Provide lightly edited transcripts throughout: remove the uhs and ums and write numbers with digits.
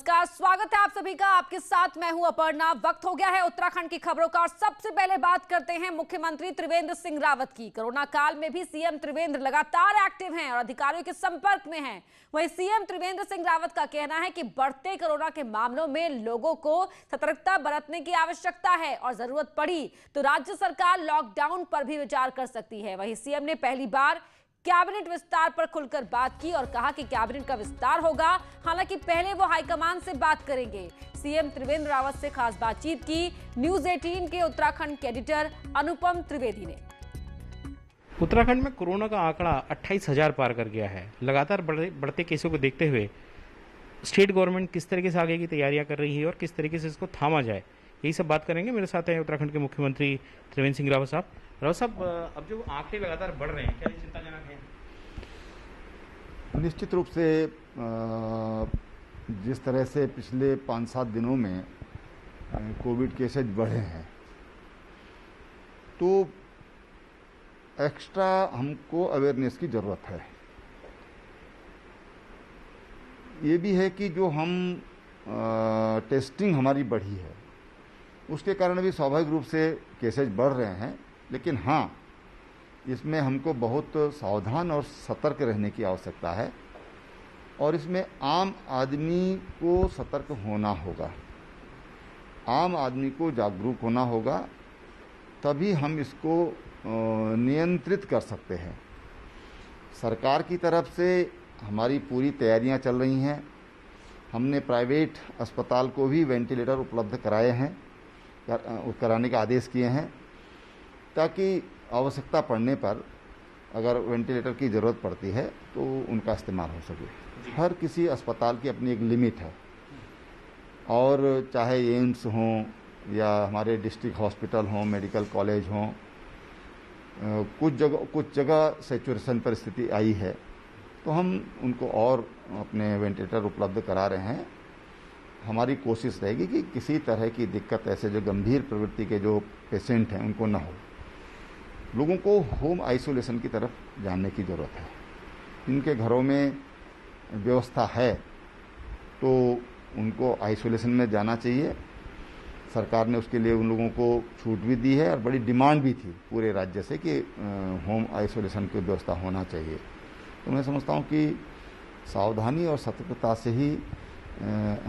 नमस्कार, स्वागत है आप सभी का। आपके साथ मैं हूं अपर्णा। वक्त हो गया है उत्तराखंड की खबरों का और सबसे पहले बात करते हैं मुख्यमंत्री त्रिवेंद्र सिंह रावत की। कोरोना काल में भी सीएम त्रिवेंद्र लगातार एक्टिव हैं और अधिकारियों के संपर्क में हैं। वहीं सीएम त्रिवेंद्र सिंह रावत का कहना है कि बढ़ते कोरोना के मामलों में लोगों को सतर्कता बरतने की आवश्यकता है और जरूरत पड़ी तो राज्य सरकार लॉकडाउन पर भी विचार कर सकती है। वहीं सीएम ने पहली बार कैबिनेट विस्तार पर खुलकर बात की और कहा कि कैबिनेट का विस्तार होगा, हालांकि पहले वो हाईकमान से बात करेंगे। सीएम त्रिवेंद्र रावत से खास बातचीत की न्यूज 18 के उत्तराखंड के एडिटर अनुपम त्रिवेदी ने। उत्तराखंड में कोरोना का आंकड़ा 28,000 पार कर गया है। लगातार बढ़ते केसों को देखते हुए स्टेट गवर्नमेंट किस तरीके से आगे की तैयारियां कर रही है और किस तरीके से इसको थामा जाए, यही सब बात करेंगे। मेरे साथ हैं उत्तराखंड के मुख्यमंत्री त्रिवेंद्र सिंह रावत साहब। रावत साहब, अब जो आंकड़े लगातार बढ़ रहे हैं, क्या ये चिंताजनक है? निश्चित रूप से जिस तरह से पिछले 5-7 दिनों में कोविड केसेज बढ़े हैं, तो एक्स्ट्रा हमको अवेयरनेस की ज़रूरत है। ये भी है कि जो हम टेस्टिंग हमारी बढ़ी है, उसके कारण भी स्वाभाविक रूप से केसेज बढ़ रहे हैं। लेकिन हाँ, इसमें हमको बहुत सावधान और सतर्क रहने की आवश्यकता है और इसमें आम आदमी को सतर्क होना होगा, आम आदमी को जागरूक होना होगा, तभी हम इसको नियंत्रित कर सकते हैं। सरकार की तरफ से हमारी पूरी तैयारियां चल रही हैं। हमने प्राइवेट अस्पताल को भी वेंटिलेटर उपलब्ध कराए हैं, कराने के आदेश किए हैं, ताकि आवश्यकता पड़ने पर अगर वेंटिलेटर की ज़रूरत पड़ती है तो उनका इस्तेमाल हो सके। हर किसी अस्पताल की अपनी एक लिमिट है और चाहे एम्स हों या हमारे डिस्ट्रिक्ट हॉस्पिटल हों, मेडिकल कॉलेज हों, कुछ जगह सैचुरेशन परिस्थिति आई है तो हम उनको और अपने वेंटिलेटर उपलब्ध करा रहे हैं। हमारी कोशिश रहेगी कि किसी तरह की दिक्कत ऐसे जो गंभीर प्रवृत्ति के जो पेशेंट हैं उनको न हो। लोगों को होम आइसोलेशन की तरफ जाने की ज़रूरत है। इनके घरों में व्यवस्था है तो उनको आइसोलेशन में जाना चाहिए। सरकार ने उसके लिए उन लोगों को छूट भी दी है और बड़ी डिमांड भी थी पूरे राज्य से कि होम आइसोलेशन की व्यवस्था होना चाहिए। तो मैं समझता हूँ कि सावधानी और सतर्कता से ही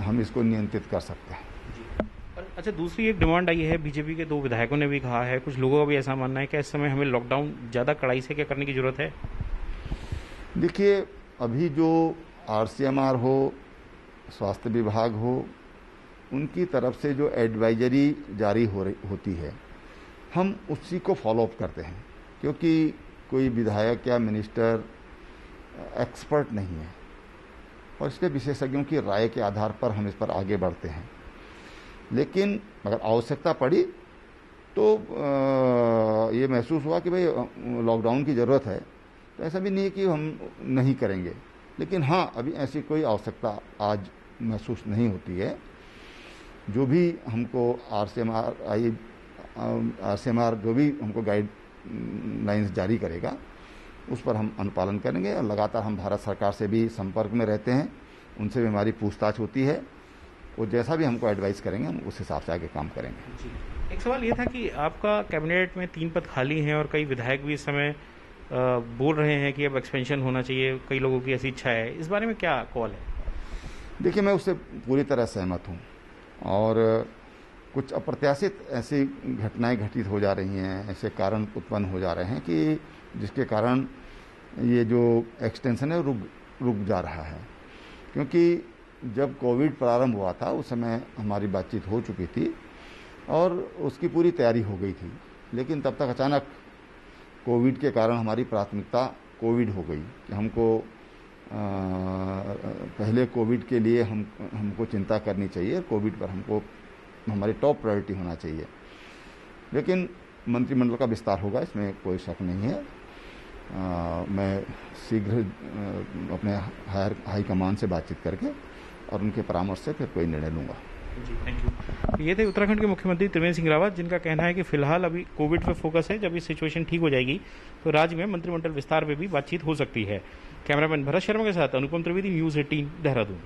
हम इसको नियंत्रित कर सकते हैं। अच्छा, दूसरी एक डिमांड आई है, बीजेपी के 2 विधायकों ने भी कहा है, कुछ लोगों का भी ऐसा मानना है कि इस समय हमें लॉकडाउन ज़्यादा कड़ाई से क्या करने की ज़रूरत है? देखिए, अभी जो आरसीएमआर हो, स्वास्थ्य विभाग हो, उनकी तरफ से जो एडवाइजरी जारी होती है, हम उसी को फॉलोअप करते हैं, क्योंकि कोई विधायक या मिनिस्टर एक्सपर्ट नहीं है और इसलिए विशेषज्ञों की राय के आधार पर हम इस पर आगे बढ़ते हैं। लेकिन अगर आवश्यकता पड़ी तो ये महसूस हुआ कि भाई लॉकडाउन की ज़रूरत है, तो ऐसा भी नहीं है कि हम नहीं करेंगे। लेकिन हाँ, अभी ऐसी कोई आवश्यकता आज महसूस नहीं होती है। जो भी हमको आरसीएमआर जो भी हमको गाइडलाइंस जारी करेगा उस पर हम अनुपालन करेंगे और लगातार हम भारत सरकार से भी संपर्क में रहते हैं, उनसे भी हमारी पूछताछ होती है। वो जैसा भी हमको एडवाइस करेंगे हम उस हिसाब से आगे काम करेंगे। जी, एक सवाल ये था कि आपका कैबिनेट में 3 पद खाली हैं और कई विधायक भी इस समय बोल रहे हैं कि अब एक्सपेंशन होना चाहिए, कई लोगों की ऐसी इच्छा है, इस बारे में क्या कॉल है? देखिए, मैं उससे पूरी तरह सहमत हूँ और कुछ अप्रत्याशित ऐसी घटनाएं घटित हो जा रही हैं, ऐसे कारण उत्पन्न हो जा रहे हैं कि जिसके कारण ये जो एक्सटेंशन है रुक जा रहा है। क्योंकि जब कोविड प्रारंभ हुआ था उस समय हमारी बातचीत हो चुकी थी और उसकी पूरी तैयारी हो गई थी, लेकिन तब तक अचानक कोविड के कारण हमारी प्राथमिकता कोविड हो गई कि हमको पहले कोविड के लिए हमको चिंता करनी चाहिए, कोविड पर हमको हमारी टॉप प्रायोरिटी होना चाहिए। लेकिन मंत्रिमंडल का विस्तार होगा, इसमें कोई शक नहीं है। मैं शीघ्र अपने हाईकमान से बातचीत करके और उनके परामर्श से फिर कोई निर्णय लूँगा। जी, थैंक यू। ये थे उत्तराखंड के मुख्यमंत्री त्रिवेंद्र सिंह रावत, जिनका कहना है कि फिलहाल अभी कोविड पे फोकस है। जब ये सिचुएशन ठीक हो जाएगी तो राज्य में मंत्रिमंडल विस्तार पे भी बातचीत हो सकती है। कैमरामैन भरत शर्मा के साथ अनुपम त्रिवेदी, न्यूज 18 देहरादून।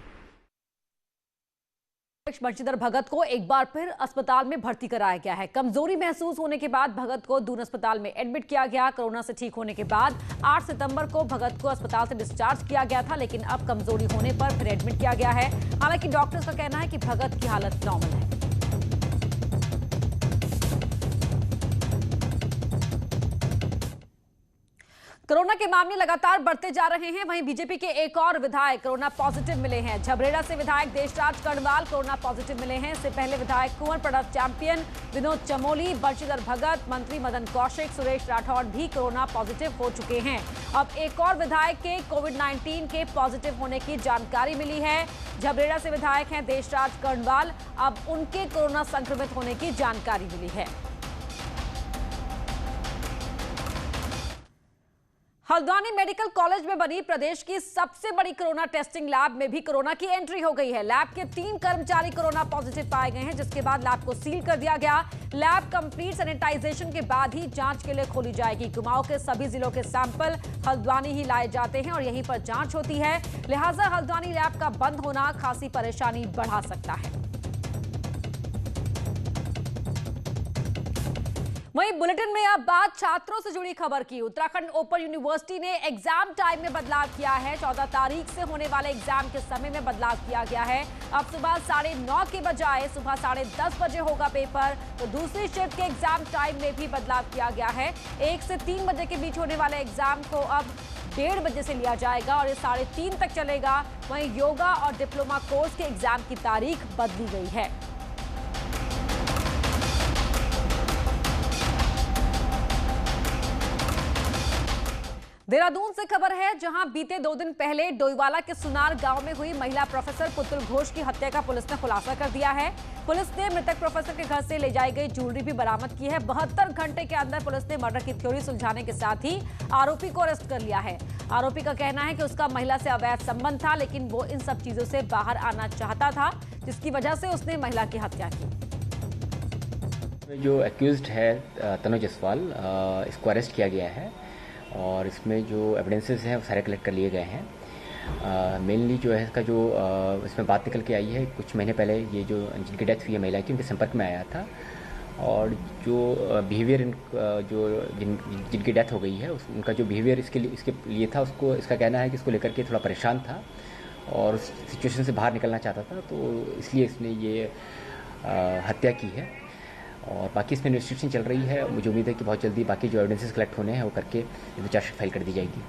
बंशीधर भगत को एक बार फिर अस्पताल में भर्ती कराया गया है। कमजोरी महसूस होने के बाद भगत को दून अस्पताल में एडमिट किया गया। कोरोना से ठीक होने के बाद 8 सितंबर को भगत को अस्पताल से डिस्चार्ज किया गया था, लेकिन अब कमजोरी होने पर फिर एडमिट किया गया है। हालांकि डॉक्टर्स का कहना है कि भगत की हालत नॉर्मल है। कोरोना के मामले लगातार बढ़ते जा रहे हैं। वहीं बीजेपी के एक और विधायक कोरोना पॉजिटिव मिले हैं। झबरेड़ा से विधायक देशराज कर्णवाल कोरोना पॉजिटिव मिले हैं। इससे पहले विधायक कुंवर प्रणव चैंपियन, विनोद चमोली, बंशीधर भगत, मंत्री मदन कौशिक, सुरेश राठौड़ भी कोरोना पॉजिटिव हो चुके हैं। अब एक और विधायक के कोविड-19 के पॉजिटिव होने की जानकारी मिली है। झबरेड़ा से विधायक हैं देशराज कर्णवाल, अब उनके कोरोना संक्रमित होने की जानकारी मिली है। हल्द्वानी मेडिकल कॉलेज में बनी प्रदेश की सबसे बड़ी कोरोना टेस्टिंग लैब में भी कोरोना की एंट्री हो गई है। लैब के 3 कर्मचारी कोरोना पॉजिटिव पाए गए हैं, जिसके बाद लैब को सील कर दिया गया। लैब कंप्लीट सैनिटाइजेशन के बाद ही जांच के लिए खोली जाएगी। कुमाऊं के सभी जिलों के सैंपल हल्द्वानी ही लाए जाते हैं और यहीं पर जांच होती है। लिहाजा हल्द्वानी लैब का बंद होना खासी परेशानी बढ़ा सकता है। वहीं बुलेटिन में अब बात छात्रों से जुड़ी खबर की। उत्तराखंड ओपन यूनिवर्सिटी ने एग्जाम टाइम में बदलाव किया है। 14 तारीख से होने वाले एग्जाम के समय में बदलाव किया गया है। अब सुबह 9:30 के बजाय सुबह 10:30 बजे होगा पेपर। तो दूसरी शिफ्ट के एग्जाम टाइम में भी बदलाव किया गया है। 1 से 3 बजे के बीच होने वाले एग्जाम को अब 1:30 बजे से लिया जाएगा और ये 3:30 तक चलेगा। वहीं योगा और डिप्लोमा कोर्स के एग्जाम की तारीख बदली गई है। देहरादून से खबर है, जहां बीते 2 दिन पहले डोईवाला के सुनार गांव में हुई महिला प्रोफेसर पुतुल घोष की हत्या का पुलिस ने खुलासा कर दिया है। पुलिस ने मृतक प्रोफेसर के घर से ले जाई गई ज्वेलरी भी बरामद की है। 72 घंटे के अंदर पुलिस ने मर्डर की थ्योरी सुलझाने के साथ ही आरोपी को अरेस्ट कर लिया है। आरोपी का कहना है कि उसका महिला से अवैध संबंध था, लेकिन वो इन सब चीजों से बाहर आना चाहता था, जिसकी वजह से उसने महिला की हत्या की। जो एक्यूज्ड है तनुज जसवाल, इसको अरेस्ट किया गया है और इसमें जो एविडेंसेस हैं वो सारे कलेक्ट कर लिए गए हैं। मेनली जो है इसका जो इसमें बात निकल के आई है, कुछ महीने पहले ये जो जिनकी डेथ हुई है महिला की, उनके संपर्क में आया था और जो बिहेवियर जो जिनकी डेथ हो गई है उनका जो बिहेवियर इसके लिए था, उसको इसका कहना है कि इसको लेकर के थोड़ा परेशान था और उस सिचुएशन से बाहर निकलना चाहता था, तो इसलिए इसने ये हत्या की है। और बाकी इसमें इन्वेस्टिगेशन चल रही है। मुझे उम्मीद है कि बहुत जल्दी बाकी जो एविडेंसेस कलेक्ट होने हैं वो करके चार्जशीट फाइल कर दी जाएगी।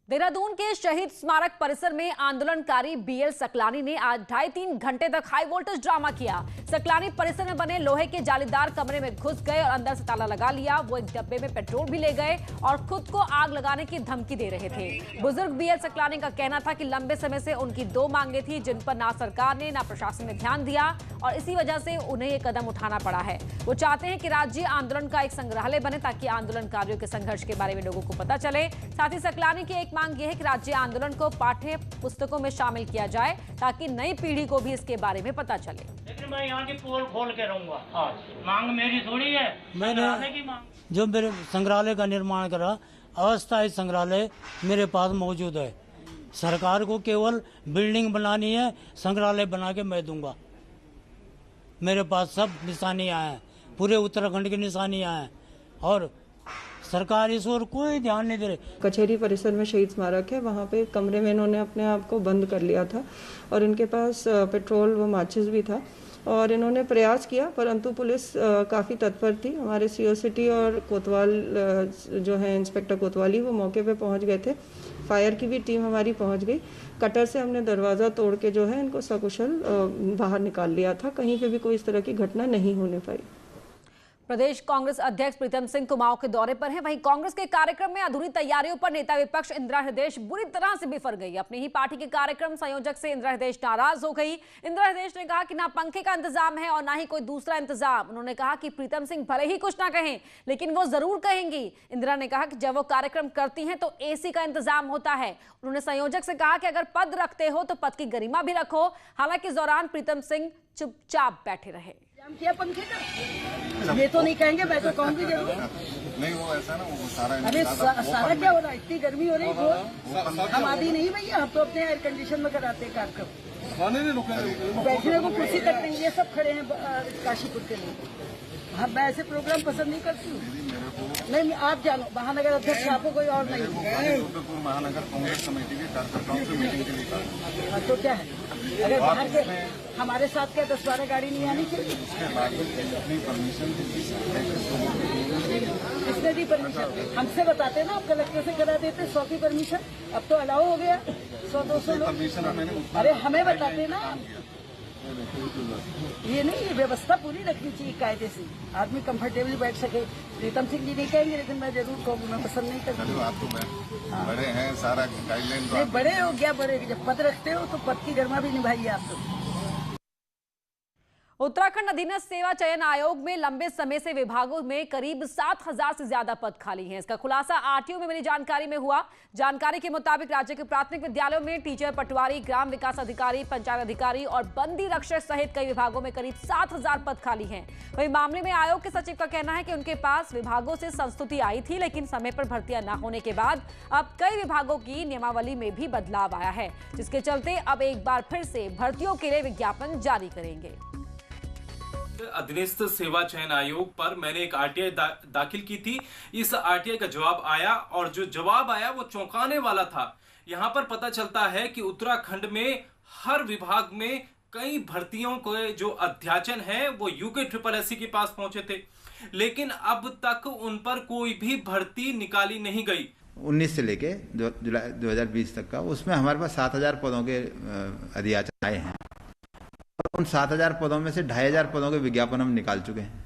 देहरादून के शहीद स्मारक परिसर में आंदोलनकारी बीएल सकलानी ने आज 2.5-3 घंटे तक हाई वोल्टेज ड्रामा किया। सकलानी परिसर में बने लोहे के जालीदार कमरे में घुस गए और अंदर से ताला लगा लिया। वो एक डब्बे में पेट्रोल भी ले गए और खुद को आग लगाने की धमकी दे रहे थे। बुजुर्ग बीएल सकलानी का कहना था कि लंबे समय से उनकी 2 मांगे थी, जिन पर ना सरकार ने ना प्रशासन ने ध्यान दिया और इसी वजह से उन्हें ये कदम उठाना पड़ा है। वो चाहते हैं कि राज्य आंदोलन का एक संग्रहालय बने ताकि आंदोलनकारियों के संघर्ष के बारे में लोगों को पता चले। साथ ही सकलानी की एक मांग यह है कि राज्य आंदोलन को पाठ्य पुस्तकों में शामिल किया जाए ताकि नई पीढ़ी को भी इसके बारे में पता चले। लेकिन मैं यहाँ की पोल खोल के रहूंगा। मांग मेरी थोड़ी है, मैंने जो मेरे संग्रहालय का निर्माण करा, अस्थायी संग्रहालय मेरे पास मौजूद है। सरकार को केवल बिल्डिंग बनानी है, संग्रहालय बना के मैं दूंगा। मेरे पास सब निशानियां हैं, पूरे उत्तराखंड की निशानियां हैं और सरकार इस ओर कोई ध्यान नहीं दे रही। कचहरी परिसर में शहीद स्मारक है, वहाँ पे कमरे में इन्होंने अपने आप को बंद कर लिया था और इनके पास पेट्रोल व माचिस भी था और इन्होंने प्रयास किया, परंतु पुलिस काफ़ी तत्पर थी। हमारे सीओ सिटी और कोतवाल जो है इंस्पेक्टर कोतवाली, वो मौके पे पहुंच गए थे। फायर की भी टीम हमारी पहुंच गई। कटर से हमने दरवाज़ा तोड़ के जो है इनको सकुशल बाहर निकाल लिया था। कहीं पे भी कोई इस तरह की घटना नहीं होने पाई। प्रदेश कांग्रेस अध्यक्ष प्रीतम सिंह कुमाऊं के दौरे पर हैं। वहीं कांग्रेस के कार्यक्रम में अधूरी तैयारियों पर नेता विपक्ष इंदिरा हृदयेश बुरी तरह से बिफर गई। अपनी ही पार्टी के कार्यक्रम संयोजक से इंदिरा हृदयेश नाराज हो गई। इंदिरा हृदयेश ने कहा कि ना पंखे का इंतजाम है और ना ही कोई दूसरा इंतजाम। उन्होंने कहा कि प्रीतम सिंह भले ही कुछ ना कहें, लेकिन वो जरूर कहेंगी। इंदिरा ने कहा कि जब वो कार्यक्रम करती हैं तो एसी का इंतजाम होता है। उन्होंने संयोजक से कहा कि अगर पद रखते हो तो पद की गरिमा भी रखो। हालांकि इस दौरान प्रीतम सिंह चुपचाप बैठे रहे। क्या पंखे का ये तो नहीं कहेंगे, मैं तो कहूँगी जरूर। नहीं वो ऐसा ना, वो सारा अरे सारा क्या हो रहा है, इतनी गर्मी हो रही है। हम आदि नहीं भैया, हम तो अपने एयर कंडीशन में कराते हैं कार्यक्रम। बैठने को कुर्सी तक नहीं, ये सब खड़े हैं काशीपुर के लोग। हाँ, मैं ऐसे प्रोग्राम पसंद नहीं करती हूँ। नहीं, आप जानो, महानगर अध्यक्ष आपको कोई और नहीं। महानगर कांग्रेस कमेटी के कार्यकर्ताओं से मीटिंग के लिए तो क्या है, अगर बाहर के हमारे साथ क्या 10-12 गाड़ी नहीं आनी चाहिए? किसने दी परमिशन? हमसे बताते ना, आप कलेक्टर से करा देते 100 की परमिशन। अब तो अलाउ हो गया 100-200 लोग। अरे हमें बताते ना, ये नहीं, ये व्यवस्था पूरी रखनी चाहिए कायदे से, आदमी कंफर्टेबली बैठ सके। प्रीतम सिंह जी नहीं कहेंगे, लेकिन मैं जरूर कहूँगी, मैं पसंद नहीं करती। आप बड़े हैं, सारा गाइडलाइन नहीं, बड़े हो क्या, बड़े जब पद रखते हो तो पद की गरिमा भी निभाइए आप तो। उत्तराखंड अधीनस्थ सेवा चयन आयोग में लंबे समय से विभागों में करीब 7000 से ज्यादा पद खाली हैं। इसका खुलासा आरटीओ में मिली जानकारी में हुआ। जानकारी के मुताबिक राज्य के प्राथमिक विद्यालयों में टीचर, पटवारी, ग्राम विकास अधिकारी, पंचायत अधिकारी और बंदी रक्षक सहित कई विभागों में करीब 7000 पद खाली हैं। वहीं मामले में आयोग के सचिव का कहना है कि उनके पास विभागों से संस्तुति आई थी, लेकिन समय पर भर्तियां न होने के बाद अब कई विभागों की नियमावली में भी बदलाव आया है, जिसके चलते अब एक बार फिर से भर्तियों के लिए विज्ञापन जारी करेंगे। अधीनस्थ सेवा चयन आयोग पर मैंने एक आरटीआई दाखिल की थी। इस आरटीआई का जवाब आया और जो जवाब आया वो चौंकाने वाला था। यहाँ पर पता चलता है कि उत्तराखंड में हर विभाग में कई भर्तियों के जो अध्याचन है वो UKSSC के पास पहुंचे थे, लेकिन अब तक उन पर कोई भी भर्ती निकाली नहीं गई। 19 से लेके जुलाई 2020 तक का, उसमें हमारे पास 7000 पदों के अध्याचन आए हैं। उन 7000 पदों में से 2500 पदों के विज्ञापन हम निकाल चुके हैं।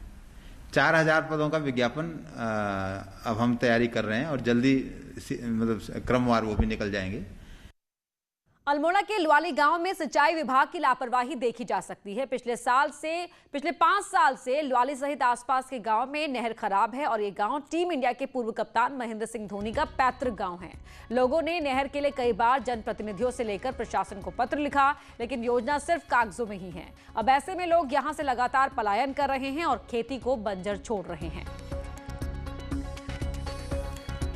4000 पदों का विज्ञापन अब हम तैयारी कर रहे हैं और जल्दी मतलब क्रमवार वो भी निकल जाएंगे। अल्मोड़ा के लुआली गांव में सिंचाई विभाग की लापरवाही देखी जा सकती है। पिछले 5 साल से लुआली सहित आसपास के गांव में नहर खराब है और ये गांव टीम इंडिया के पूर्व कप्तान महेंद्र सिंह धोनी का पैतृक गांव है। लोगों ने नहर के लिए कई बार जनप्रतिनिधियों से लेकर प्रशासन को पत्र लिखा, लेकिन योजना सिर्फ कागजों में ही है। अब ऐसे में लोग यहां से लगातार पलायन कर रहे हैं और खेती को बंजर छोड़ रहे हैं।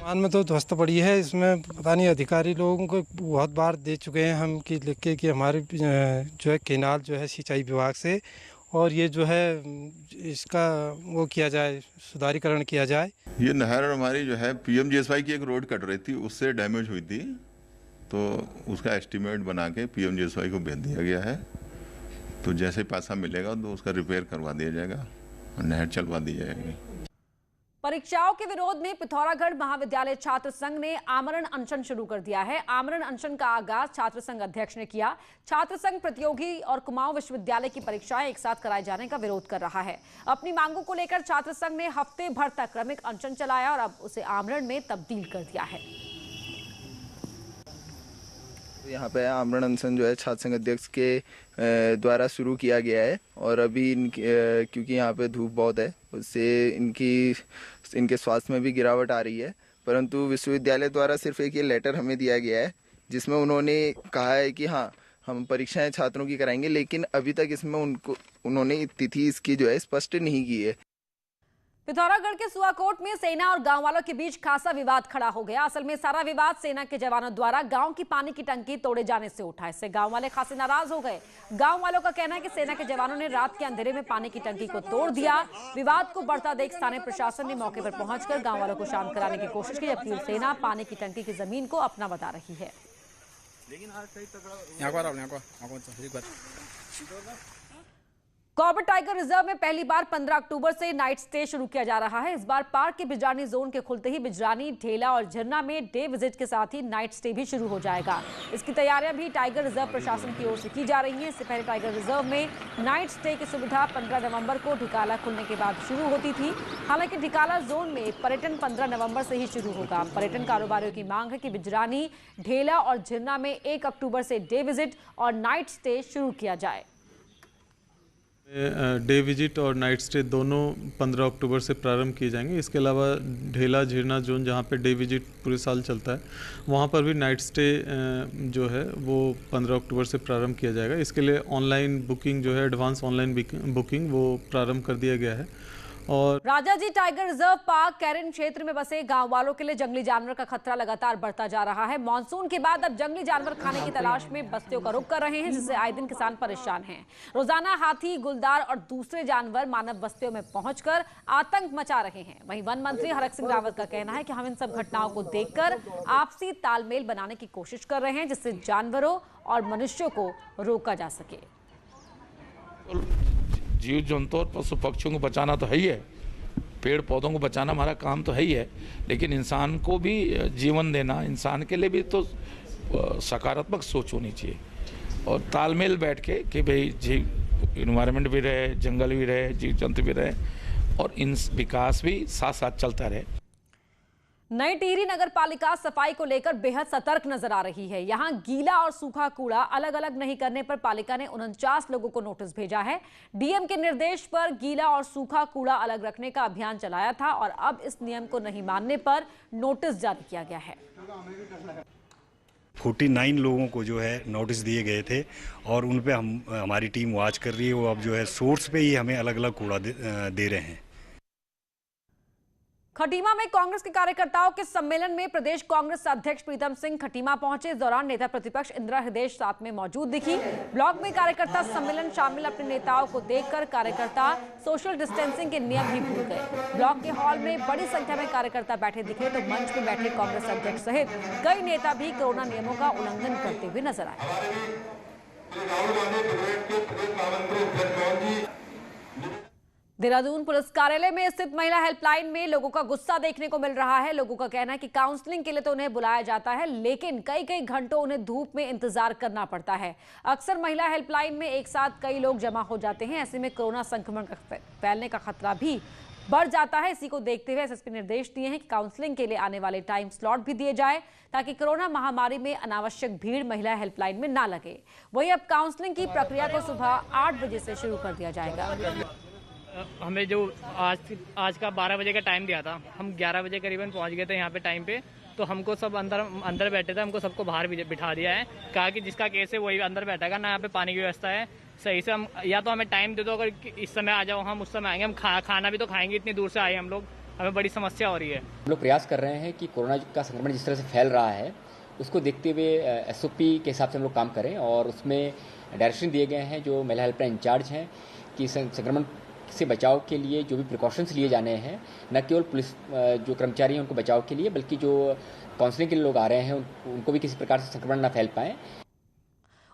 मान में तो ध्वस्त पड़ी है, इसमें पता नहीं अधिकारी लोगों को बहुत बार दे चुके हैं हम कि लिख के कि हमारे जो है केनाल जो है सिंचाई विभाग से, और ये जो है इसका वो किया जाए, सुधारीकरण किया जाए। ये नहर हमारी जो है PMGSY की एक रोड कट रही थी, उससे डैमेज हुई थी, तो उसका एस्टीमेट बना के PMGSY को भेज दिया गया है। तो जैसे पैसा मिलेगा तो उसका रिपेयर करवा दिया जाएगा और नहर चलवा दी जाएगी। परीक्षाओं के विरोध में पिथौरागढ़ महाविद्यालय छात्र संघ ने आमरण अनशन शुरू कर दिया है। आमरण अनशन का आगाज छात्र संघ अध्यक्ष ने किया। छात्र संघ प्रतियोगी और कुमाऊं विश्वविद्यालय की परीक्षाएं एक साथ कराए जाने का विरोध कर रहा है। अपनी मांगों को लेकर छात्र संघ ने हफ्ते भर तक क्रमिक अनशन चलाया और अब उसे आमरण में तब्दील कर दिया है। यहाँ पे आमरण अनशन जो है छात्र संघ अध्यक्ष के द्वारा शुरू किया गया है और अभी क्योंकि यहाँ पे धूप बहुत है, उससे इनके स्वास्थ्य में भी गिरावट आ रही है। परंतु विश्वविद्यालय द्वारा सिर्फ एक ये लेटर हमें दिया गया है जिसमें उन्होंने कहा है कि हाँ हम परीक्षाएं छात्रों की कराएंगे, लेकिन अभी तक इसमें उन्होंने तिथि इसकी जो है स्पष्ट नहीं की है। पिथौरागढ़ के सुआकोट में सेना और गांव वालों के बीच खासा विवाद खड़ा हो गया। असल में सारा विवाद सेना के जवानों द्वारा गांव की पानी की टंकी तोड़े जाने से उठा। इससे गांव वाले खासे नाराज हो गए। गांव वालों का कहना है कि सेना के जवानों ने रात के अंधेरे में पानी की टंकी को तोड़ दिया। विवाद को बढ़ता देख स्थानीय प्रशासन ने मौके पर पहुंचकर गांव वालों को शांत कराने की कोशिश की, जबकि सेना पानी की टंकी की जमीन को अपना बता रही है। कॉर्बेट टाइगर रिजर्व में पहली बार 15 अक्टूबर से नाइट स्टे शुरू किया जा रहा है। इस बार पार्क के बिजरानी जोन के खुलते ही बिजरानी, ढेला और झरना में डे विजिट के साथ ही नाइट स्टे भी शुरू हो जाएगा। इसकी तैयारियां भी टाइगर रिजर्व प्रशासन की ओर से की जा रही हैं। इससे पहले टाइगर रिजर्व में नाइट स्टे की सुविधा 15 नवंबर को ढिकाला खुलने के बाद शुरू होती थी। हालांकि ढिकाला जोन में पर्यटन 15 नवंबर से ही शुरू होगा। पर्यटन कारोबारियों की मांग है कि बिजरानी, ढेला और झरना में 1 अक्टूबर से डे विजिट और नाइट स्टे शुरू किया जाए। डे विजिट और नाइट स्टे दोनों 15 अक्टूबर से प्रारंभ किए जाएंगे। इसके अलावा ढेला झीरना जोन जहाँ पे डे विजिट पूरे साल चलता है, वहाँ पर भी नाइट स्टे जो है वो 15 अक्टूबर से प्रारंभ किया जाएगा। इसके लिए ऑनलाइन बुकिंग जो है, एडवांस ऑनलाइन बुकिंग वो प्रारंभ कर दिया गया है और राजाजी टाइगर रिजर्व पार्क कैरन क्षेत्र में बसे गांव वालों के लिए जंगली जानवर का खतरा लगातार बढ़ता जा रहा है। मानसून के बाद अब जंगली जानवर खाने की तलाश में बस्तियों का रुख कर रहे हैं, जिससे आए दिन किसान परेशान हैं। रोजाना हाथी, गुलदार और दूसरे जानवर मानव बस्तियों में पहुंचकर आतंक मचा रहे हैं। वहीं वन मंत्री हरक सिंह रावत का कहना है कि हम इन सब घटनाओं को देखकर आपसी तालमेल बनाने की कोशिश कर रहे हैं, जिससे जानवरों और मनुष्यों को रोका जा सके। जीव जंतु और पशु पक्षियों को बचाना तो है ही है, पेड़ पौधों को बचाना हमारा काम तो है ही है, लेकिन इंसान को भी जीवन देना, इंसान के लिए भी तो सकारात्मक सोच होनी चाहिए और तालमेल बैठ के कि भाई जीव इन्वायरमेंट भी रहे, जंगल भी रहे, जीव जंतु भी रहे और इन विकास भी साथ साथ चलता रहे। नई टिहरी नगर पालिका सफाई को लेकर बेहद सतर्क नजर आ रही है। यहां गीला और सूखा कूड़ा अलग अलग नहीं करने पर पालिका ने 49 लोगों को नोटिस भेजा है। डीएम के निर्देश पर गीला और सूखा कूड़ा अलग रखने का अभियान चलाया था और अब इस नियम को नहीं मानने पर नोटिस जारी किया गया है। 49 लोगों को जो है नोटिस दिए गए थे और उन पे हमारी टीम वॉच कर रही है। वो अब जो है सोर्स पे ही हमें अलग अलग कूड़ा दे रहे हैं। खटीमा में कांग्रेस के कार्यकर्ताओं के सम्मेलन में प्रदेश कांग्रेस अध्यक्ष प्रीतम सिंह खटीमा पहुंचे। इस दौरान नेता प्रतिपक्ष इंदिरा हृदय साथ में मौजूद दिखी। ब्लॉक में कार्यकर्ता सम्मेलन शामिल अपने नेताओं को देखकर कार्यकर्ता सोशल डिस्टेंसिंग के नियम ही भूल गए। ब्लॉक के हॉल में बड़ी संख्या में कार्यकर्ता बैठे दिखे तो मंच में बैठे कांग्रेस अध्यक्ष सहित कई नेता भी कोरोना नियमों का उल्लंघन करते हुए नजर आए। देहरादून पुलिस कार्यालय में स्थित महिला हेल्पलाइन में लोगों का गुस्सा देखने को मिल रहा है। लोगों का कहना है कि काउंसलिंग के लिए तो उन्हें बुलाया जाता है, लेकिन कई कई घंटों उन्हें धूप में इंतजार करना पड़ता है। अक्सर महिला हेल्पलाइन में एक साथ कई लोग जमा हो जाते हैं। ऐसे में कोरोना संक्रमण का फैलने का खतरा भी बढ़ जाता है। इसी को देखते हुए एसएसपी निर्देश दिए हैं कि काउंसलिंग के लिए आने वाले टाइम स्लॉट भी दिए जाए ताकि कोरोना महामारी में अनावश्यक भीड़ महिला हेल्पलाइन में ना लगे। वहीं अब काउंसलिंग की प्रक्रिया को सुबह 8 बजे से शुरू कर दिया जाएगा। हमें जो आज का 12 बजे का टाइम दिया था, हम 11 बजे करीबन पहुंच गए थे यहाँ पे टाइम पे। तो हमको सब अंदर बैठे थे, हमको सबको बाहर बिठा दिया है। कहा कि जिसका केस है वही अंदर बैठेगा ना। यहाँ पे पानी की व्यवस्था है सही से। हम या तो हमें टाइम दे दो, अगर इस समय आ जाओ हम उस समय आएंगे। हम खाना भी तो खाएंगे, इतनी दूर से आए हम लोग, हमें बड़ी समस्या हो रही है। हम लोग प्रयास कर रहे हैं कि कोरोना का संक्रमण जिस तरह से फैल रहा है उसको देखते हुए एसओपी के हिसाब से हम लोग काम करें और उसमें डायरेक्शन दिए गए हैं जो महिला हेल्पलाइन इंचार्ज हैं कि संक्रमण से बचाव के लिए जो भी प्रिकॉशंस लिए जाने हैं, न केवल पुलिस जो कर्मचारी हैं उनको बचाव के लिए, बल्कि जो काउंसलिंग के लिए लोग आ रहे हैं उनको भी किसी प्रकार से संक्रमण न फैल पाए।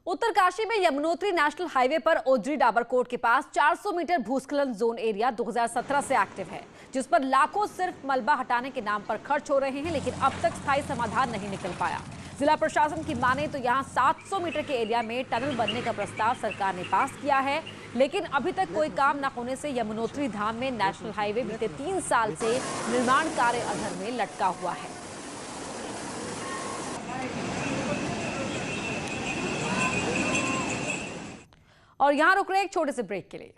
उत्तरकाशी में यमुनोत्री नेशनल हाईवे पर ओजरी डाबरकोट के पास 400 मीटर भूस्खलन जोन एरिया 2017 से एक्टिव है, जिस पर लाखों सिर्फ मलबा हटाने के नाम पर खर्च हो रहे हैं, लेकिन अब तक स्थायी समाधान नहीं निकल पाया। जिला प्रशासन की माने तो यहां 700 मीटर के एरिया में टनल बनने का प्रस्ताव सरकार ने पास किया है, लेकिन अभी तक कोई काम न होने से यमुनोत्री धाम में नेशनल हाईवे बीते 3 साल से निर्माण कार्य अधर में लटका हुआ है। और यहां रुक रहे एक छोटे से ब्रेक के लिए।